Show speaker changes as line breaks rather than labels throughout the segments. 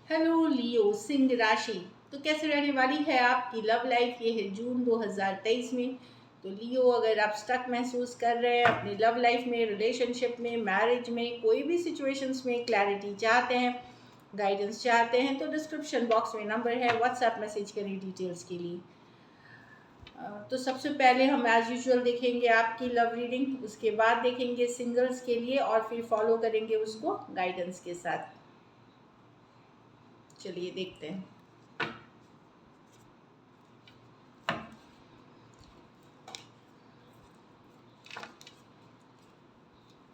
Hello लियो सिंह राशि। तो कैसे रहने वाली है आपकी लव लाइफ? ये है जून 2023 में। तो लियो, अगर आप स्टक महसूस कर रहे हैं अपनी लव लाइफ में, रिलेशनशिप में, मैरिज में, कोई भी सिचुएशंस में क्लैरिटी चाहते हैं, गाइडेंस चाहते हैं, तो डिस्क्रिप्शन बॉक्स में नंबर है, व्हाट्सएप मैसेज करें डिटेल्स के लिए। तो सबसे पहले हम एज यूजुअल देखेंगे आपकी लव रीडिंग, उसके बाद देखेंगे सिंगल्स के लिए और फिर फॉलो करेंगे उसको गाइडेंस के साथ। चलिए देखते हैं।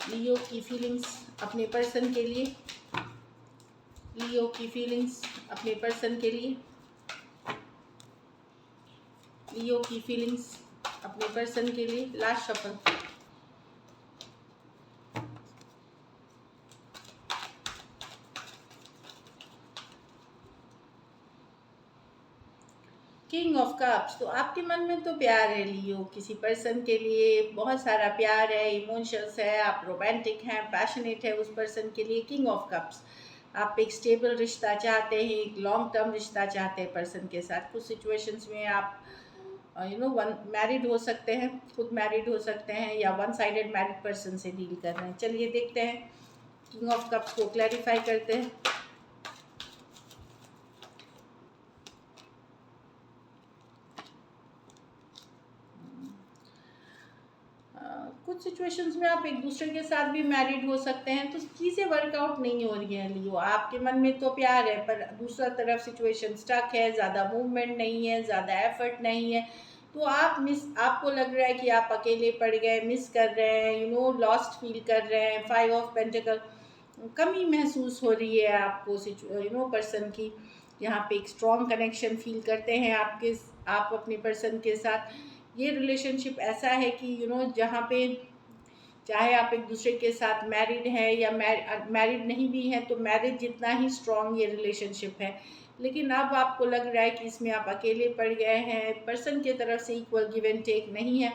लियो की फीलिंग्स अपने पर्सन के लिए। लियो की फीलिंग्स अपने पर्सन के लिए। लियो की फीलिंग्स अपने पर्सन के लिए। Last shuffle. King of cups. तो आपके मन में तो प्यार है लियो, किसी पर्सन के लिए बहुत सारा प्यार है, इमोशंस है, आप रोमांटिक हैं, पैशनेट है उस पर्सन के लिए। किंग ऑफ कप्स, आप एक स्टेबल रिश्ता चाहते हैं, एक लॉन्ग टर्म रिश्ता चाहते हैं पर्सन के साथ। कुछ सिचुएशंस में आप वन मैरिड हो सकते हैं, खुद मैरिड हो सकते हैं, या वन साइडेड मैरिड पर्सन से डील कर रहे हैं। चलिए देखते हैं, किंग ऑफ कप्स को क्लैरिफाई करते हैं। कुछ सिचुएशंस में आप एक दूसरे के साथ भी मैरिड हो सकते हैं, तो चीज़ें वर्कआउट नहीं हो रही हैं लियो। आपके मन में तो प्यार है पर दूसरा तरफ सिचुएशन स्टक है, ज़्यादा मूवमेंट नहीं है, ज़्यादा एफर्ट नहीं है। तो आपको लग रहा है कि आप अकेले पड़ गए, मिस कर रहे हैं, लॉस्ट फील कर रहे हैं। 5 ऑफ पेंटिकल, कमी महसूस हो रही है आपको पर्सन की। यहाँ पे एक स्ट्रॉन्ग कनेक्शन फील करते हैं आप अपने पर्सन के साथ। ये रिलेशनशिप ऐसा है कि जहाँ पे चाहे आप एक दूसरे के साथ मैरिड हैं या मैरिड नहीं भी हैं, तो मैरिज जितना ही स्ट्रॉन्ग ये रिलेशनशिप है। लेकिन अब आपको लग रहा है कि इसमें आप अकेले पड़ गए हैं, पर्सन की तरफ से इक्वल गिव एंड टेक नहीं है,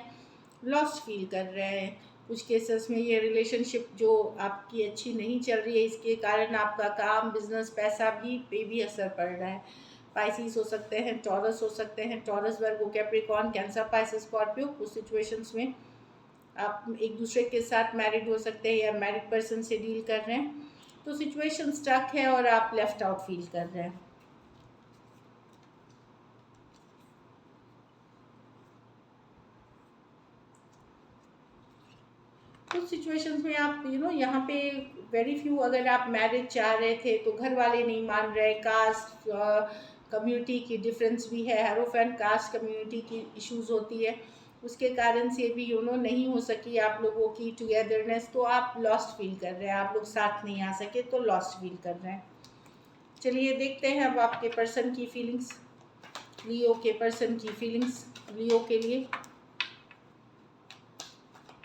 लॉस्ट फील कर रहे हैं। कुछ केसेस में ये रिलेशनशिप जो आपकी अच्छी नहीं चल रही है, इसके कारण आपका काम, बिजनेस, पैसा भी पे भी असर पड़ रहा है। पाइसिस हो सकते हैं, टॉरस हो सकते हैं, taurus, Virgo, Capricorn, cancer, Pisces, Scorpio. कुछ सिचुएशंस में आप एक दूसरे के साथ मैरिड हो सकते हैं या मैरिड पर्सन से डील कर रहे हैं, तो सिचुएशन स्टक है और आप लेफ्ट आउट फील कर रहे हैं। कुछ सिचुएशंस में आप यहाँ पे वेरी फ्यू, अगर आप मैरिज चाह रहे थे तो घर वाले नहीं मान रहे, कास्ट कम्युनिटी की डिफरेंस भी है, हेरोफेन कास्ट कम्युनिटी की इश्यूज होती है, उसके कारण से भी नहीं हो सकी आप लोगों की टुगेदरनेस। तो आप लॉस्ट फील कर रहे हैं, आप लोग साथ नहीं आ सके तो लॉस्ट फील कर रहे हैं। चलिए देखते हैं अब आपके पर्सन की फीलिंग्स, लियो के पर्सन की फीलिंग्स लियो के लिए।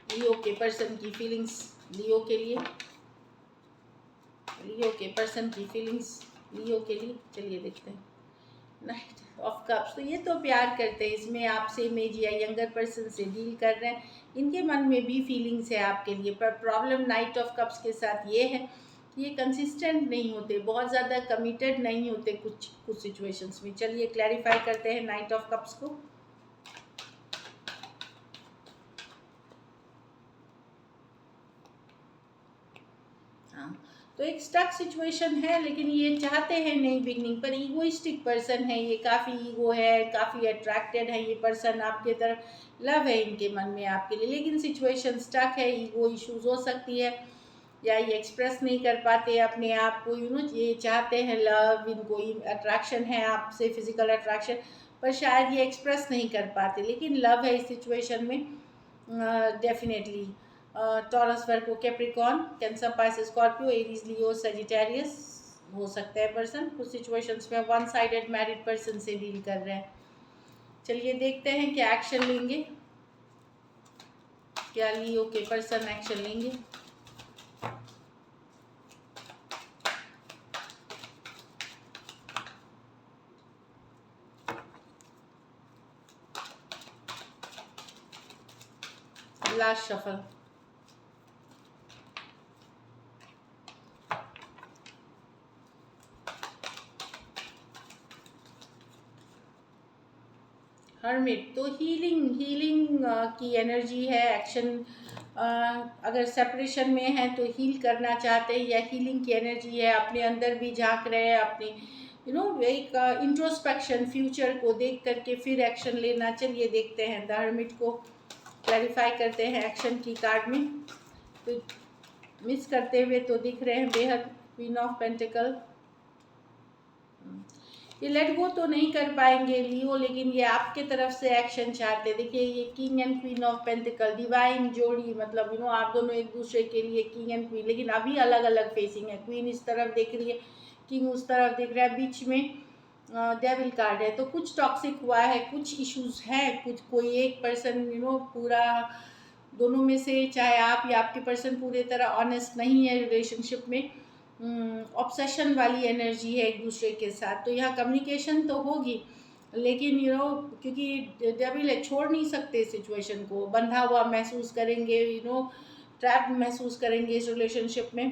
लियो के पर्सन की फीलिंग्स लियो के लिए। लियो के पर्सन की फीलिंग्स लियो के लिए। चलिए देखते हैं, नाइट ऑफ कप्स। तो ये तो प्यार करते हैं, इसमें आपसे इमेज या यंगर पर्सन से डील कर रहे हैं, इनके मन में भी फीलिंग्स है आपके लिए। पर प्रॉब्लम नाइट ऑफ कप्स के साथ ये है कि ये कंसिस्टेंट नहीं होते, बहुत ज़्यादा कमिटेड नहीं होते कुछ कुछ सिचुएशंस में। चलिए क्लैरिफाई करते हैं नाइट ऑफ कप्स को। हाँ, तो एक स्टक सिचुएशन है, लेकिन ये चाहते हैं नई बिगनिंग, पर ईगोइस्टिक पर्सन है ये, काफ़ी ईगो है, काफ़ी अट्रैक्टेड है ये पर्सन आपके तरफ, लव है इनके मन में आपके लिए, लेकिन सिचुएशन स्टक है, ईगो इश्यूज हो सकती है, या ये एक्सप्रेस नहीं कर पाते अपने आप को। ये चाहते हैं लव, इनको अट्रैक्शन है आपसे, फिजिकल अट्रैक्शन, पर शायद ये एक्सप्रेस नहीं कर पाते, लेकिन लव है इस सिचुएशन में definitely. Taurus, Virgo, Capricorn, Cancer, Pisces, Scorpio, Aries, Leo, Sagittarius हो सकता है पर्सन। कुछ सिचुएशंस में वन साइडेड मैरिड पर्सन से डील कर रहे हैं। चलिए देखते हैं क्या एक्शन लेंगे, क्या लियो के पर्सन एक्शन लेंगे। Last shuffle. हर्मिट तो हीलिंग की एनर्जी है। एक्शन अगर सेपरेशन में है तो हील करना चाहते हैं, या हीलिंग की एनर्जी है, अपने अंदर भी झांक रहे हैं, अपनी एक इंट्रोस्पेक्शन, फ्यूचर को देख करके फिर एक्शन लेना। चलिए देखते हैं, द हर्मिट को क्लैरिफाई करते हैं एक्शन की कार्ड में। तो मिस करते हुए तो दिख रहे हैं बेहद, क्वीन ऑफ पेंटिकल। ये लेट गो तो नहीं कर पाएंगे लियो, लेकिन ये आपके तरफ से एक्शन चाहते हैं। देखिए ये king and queen of pentacle, divine जोड़ी, मतलब आप दोनों एक दूसरे के लिए किंग एंड क्वीन, लेकिन अभी अलग अलग फेसिंग है। क्वीन इस तरफ देख रही है, किंग उस तरफ देख रहा है, बीच में डेविल कार्ड है। तो कुछ टॉक्सिक हुआ है, कुछ इश्यूज है, कुछ कोई एक पर्सन पूरा, दोनों में से चाहे आप या आपके पर्सन पूरे तरह ऑनेस्ट नहीं है रिलेशनशिप में। ऑब्सेशन वाली एनर्जी है एक दूसरे के साथ। तो यहाँ कम्युनिकेशन तो होगी, लेकिन क्योंकि डेविल है, छोड़ नहीं सकते सिचुएशन को, बंधा हुआ महसूस करेंगे, ट्रैप महसूस करेंगे इस रिलेशनशिप में।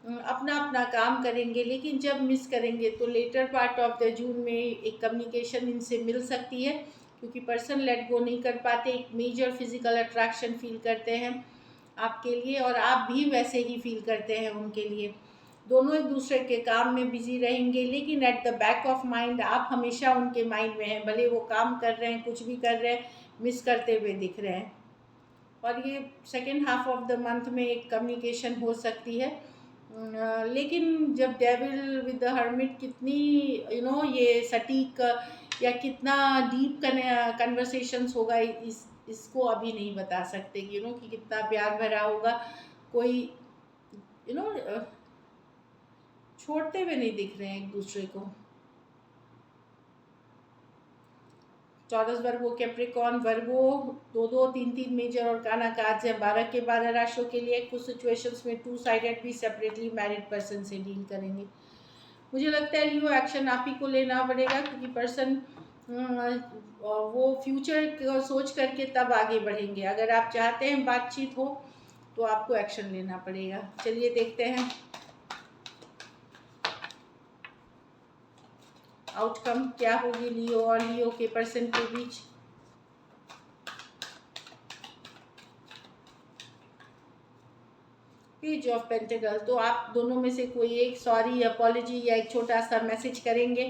अपना अपना काम करेंगे, लेकिन जब मिस करेंगे तो latter part of the June में एक कम्युनिकेशन इनसे मिल सकती है, क्योंकि पर्सन लेट गो नहीं कर पाते। एक मेजर फिजिकल अट्रैक्शन फील करते हैं आपके लिए, और आप भी वैसे ही फील करते हैं उनके लिए। दोनों एक दूसरे के काम में बिजी रहेंगे, लेकिन at the back of mind आप हमेशा उनके माइंड में हैं, भले वो काम कर रहे हैं, कुछ भी कर रहे हैं, मिस करते हुए दिख रहे हैं। और ये second half of the month में एक कम्युनिकेशन हो सकती है। लेकिन जब डेविल विद द हर्मिट कितनी ये सटीक या कितना डीप कन्वर्सेशंस होगा, इसको अभी नहीं बता सकते कि कितना प्यार भरा होगा। कोई छोड़ते हुए नहीं दिख रहे हैं एक दूसरे को। टॉरस, वर्गो, कैप्रिकॉर्न, वर्गो 2-2, 3-3 मेजर और काना कार्ड्स है 12 के 12 राशियों के लिए। कुछ सिचुएशंस में टू साइडेड भी सेपरेटली मैरिड पर्सन से डील करेंगे। मुझे लगता है लियो एक्शन आप ही को लेना पड़ेगा, क्योंकि पर्सन वो फ्यूचर को सोच करके तब आगे बढ़ेंगे। अगर आप चाहते हैं बातचीत हो तो आपको एक्शन लेना पड़ेगा। चलिए देखते हैं आउटकम क्या होगी लियो और लियो के पर्सन के बीच। पेज ऑफ पेंटिकल, तो आप दोनों में से कोई एक सॉरी, अपॉलजी या एक छोटा सा मैसेज करेंगे।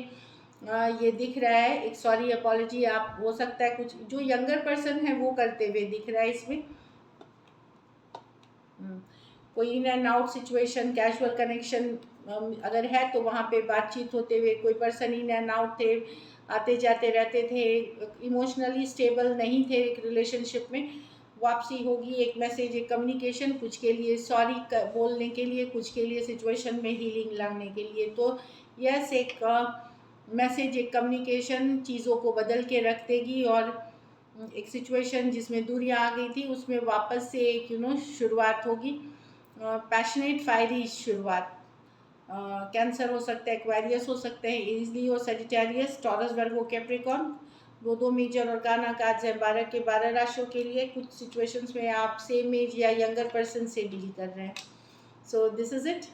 ये दिख रहा है, एक सॉरी अपॉलजी आप हो सकता है कुछ जो यंगर पर्सन है वो करते हुए दिख रहा है इसमें। कोई in and out situation, casual connection अगर है तो वहाँ पे बातचीत होते हुए कोई पर्सन इन एंड आउट थे, आते जाते रहते थे, इमोशनली स्टेबल नहीं थे एक रिलेशनशिप में। वापसी होगी, एक मैसेज, एक कम्युनिकेशन, कुछ के लिए सॉरी बोलने के लिए, कुछ के लिए सिचुएशन में हीलिंग लाने के लिए। तो यस, एक मैसेज, एक कम्युनिकेशन चीज़ों को बदल के रख देगी, और एक सिचुएशन जिसमें दूरियां आ गई थी उसमें वापस से एक शुरुआत होगी। पैशनेट फायरी शुरुआत। कैंसर हो सकता है, एक्वेरियस हो सकते हैं, इजली और Sagittarius, taurus, Virgo, Capricorn. 2-2 major और काना कार्ड्स हैं 12 के 12 राशियों के लिए। कुछ सिचुएशंस में आप सेम एज या यंगर पर्सन से डील कर रहे हैं। सो दिस इज इट।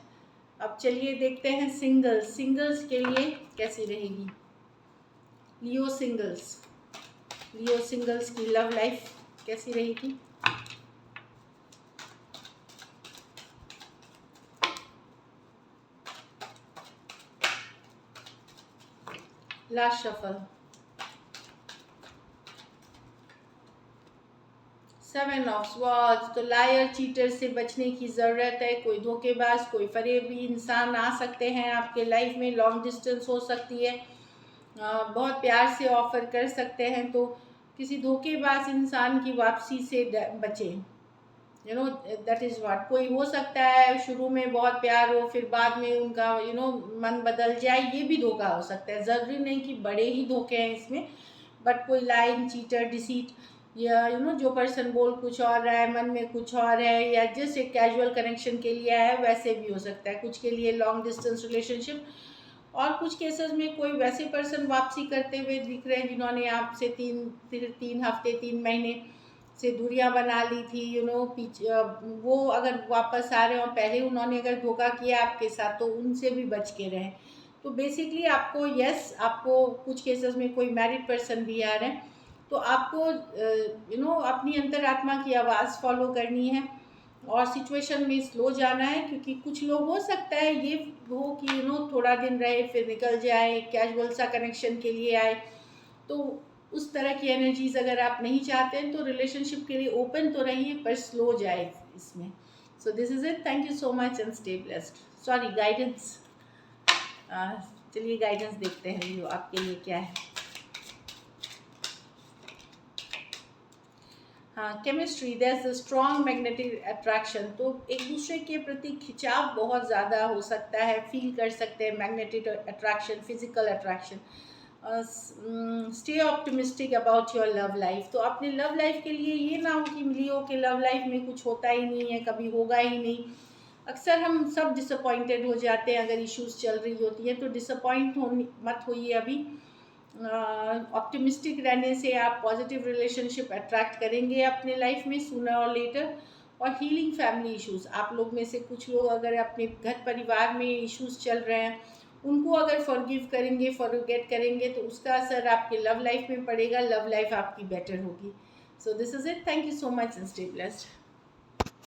अब चलिए देखते हैं सिंगल्स के लिए कैसी रहेगी। लियो सिंगल्स की लव लाइफ कैसी रहेगी। Last shuffle, 7 of swords. तो लायर, चीटर से बचने की ज़रूरत है। कोई धोखेबाज, कोई फरेबी इंसान आ सकते हैं आपके लाइफ में। लॉन्ग डिस्टेंस हो सकती है, बहुत प्यार से ऑफर कर सकते हैं। तो किसी धोखेबाज इंसान की वापसी से बचें। That is what. कोई हो सकता है शुरू में बहुत प्यार हो, फिर बाद में उनका मन बदल जाए, ये भी धोखा हो सकता है। ज़रूरी नहीं कि बड़े ही धोखे हैं इसमें, बट कोई लाइन, चीटर, डिसीट, या जो पर्सन बोल कुछ और रहा है, मन में कुछ और है, या जस्ट एक कैजुअल कनेक्शन के लिए है, वैसे भी हो सकता है। कुछ के लिए लॉन्ग डिस्टेंस रिलेशनशिप, और कुछ केसेस में कोई वैसे पर्सन वापसी करते हुए दिख रहे हैं जिन्होंने आपसे 3 हफ्ते, 3 महीने से दूरियां बना ली थी। पीछे वो अगर वापस आ रहे हो, पहले उन्होंने अगर धोखा किया आपके साथ तो उनसे भी बच के रहें। तो बेसिकली आपको आपको कुछ केसेस में कोई मैरिड पर्सन भी आ रहे हैं, तो आपको अपनी अंतरात्मा की आवाज़ फॉलो करनी है और सिचुएशन में स्लो जाना है, क्योंकि कुछ लोग हो सकता है ये हो कि थोड़ा दिन रहे फिर निकल जाए, कैजुअल सा कनेक्शन के लिए आए। तो उस तरह की एनर्जीज अगर आप नहीं चाहते हैं तो रिलेशनशिप के लिए ओपन तो रहिए पर स्लो जाए इसमें। So this is it, thank you so much and stay blessed. Sorry, guidance. चलिए गाइडेंस देखते हैं लियो आपके लिए क्या है। हाँ, chemistry, there is a strong magnetic attraction. तो एक दूसरे के प्रति खिंचाव बहुत ज़्यादा हो सकता है, फील कर सकते हैं magnetic attraction, physical attraction. Stay optimistic about your love life. तो अपने लव लाइफ के लिए ये ना हो कि लियो के लव लाइफ में कुछ होता ही नहीं है, कभी होगा ही नहीं। अक्सर हम सब डिसअपॉइंटेड हो जाते हैं अगर इश्यूज चल रही होती हैं, तो डिसअपॉइंट मत होइए अभी। ऑप्टिमिस्टिक रहने से आप पॉजिटिव रिलेशनशिप अट्रैक्ट करेंगे अपने लाइफ में सूनर और लेटर। और हीलिंग फैमिली इश्यूज, आप लोग में से कुछ लोग अगर अपने घर परिवार में इश्यूज चल रहे हैं उनको अगर फॉरगिव करेंगे, फॉरगेट करेंगे, तो उसका असर आपके लव लाइफ में पड़ेगा, लव लाइफ आपकी बेटर होगी। सो this is it, thank you so much and stay blessed.